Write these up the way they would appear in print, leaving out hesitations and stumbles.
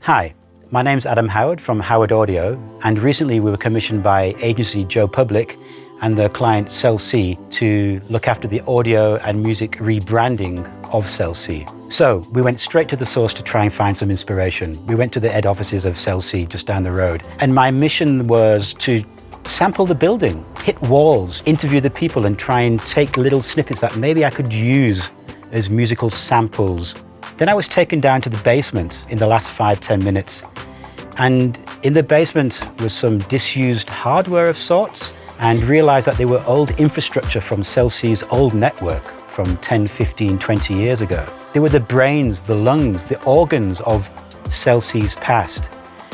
Hi, my name's Adam Howard from Howard Audio, and recently we were commissioned by agency Joe Public and the client Cell C to look after the audio and music rebranding of Cell C. So we went straight to the source to try and find some inspiration. We went to the head offices of Cell C just down the road, and my mission was to sample the building, hit walls, interview the people, and try and take little snippets that maybe I could use as musical samples. Then I was taken down to the basement in the last 5-10 minutes. And in the basement was some disused hardware of sorts, and realized that they were old infrastructure from Cell C's old network from 10, 15, 20 years ago. They were the brains, the lungs, the organs of Cell C's past.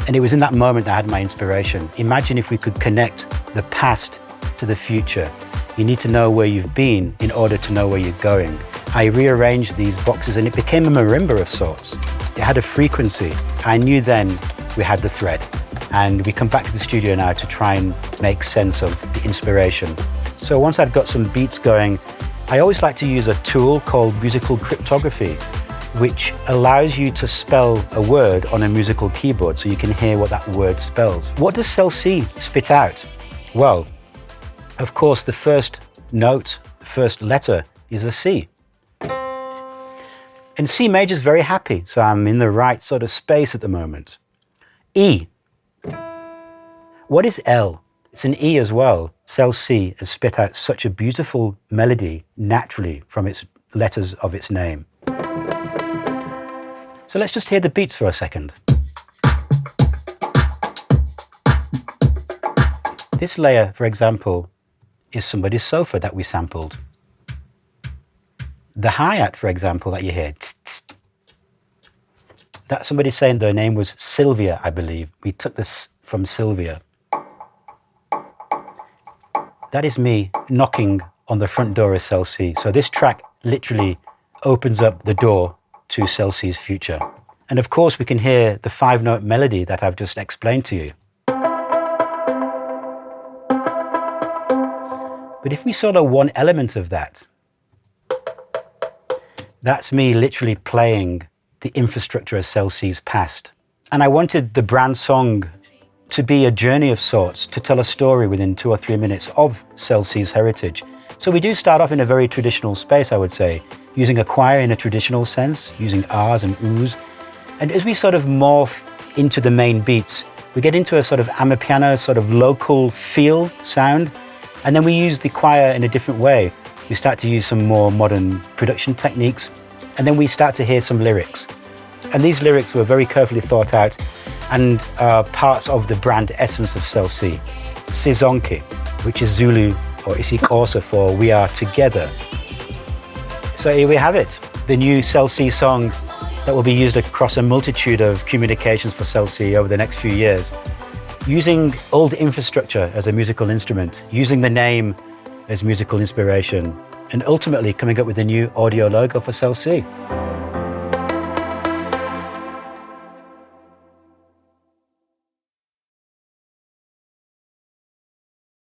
And it was in that moment that I had my inspiration. Imagine if we could connect the past to the future. You need to know where you've been in order to know where you're going. I rearranged these boxes and it became a marimba of sorts. It had a frequency. I knew then we had the thread. And we come back to the studio now to try and make sense of the inspiration. So once I've got some beats going, I always like to use a tool called musical cryptography, which allows you to spell a word on a musical keyboard so you can hear what that word spells. What does Cell C spit out? Well, of course, the first note, the first letter is a C. And C major is very happy, so I'm in the right sort of space at the moment. E. What is L? It's an E as well. Cell C has spit out such a beautiful melody naturally from its letters of its name. So let's just hear the beats for a second. This layer, for example, is somebody's sofa that we sampled. The hi-hat, for example, that you hear, tss, tss, that's somebody saying their name was Sylvia, I believe. We took this from Sylvia. That is me knocking on the front door of Cell C. So this track literally opens up the door to Cell C's future. And of course, we can hear the 5-note melody that I've just explained to you. But if we sort of one element of that, that's me literally playing the infrastructure of Cell C's past. And I wanted the brand song to be a journey of sorts, to tell a story within 2 or 3 minutes of Cell C's heritage. So we do start off in a very traditional space, I would say, using a choir in a traditional sense, using R's and O's. And as we sort of morph into the main beats, we get into a sort of amapiano, sort of local feel sound. And then we use the choir in a different way. We start to use some more modern production techniques, and then we start to hear some lyrics. And these lyrics were very carefully thought out and are parts of the brand essence of Cell C. Sizonke, which is Zulu or isiXhosa for we are together. So here we have it, the new Cell C song that will be used across a multitude of communications for Cell C over the next few years. Using old infrastructure as a musical instrument, using the name as musical inspiration, and ultimately coming up with a new audio logo for Cell C.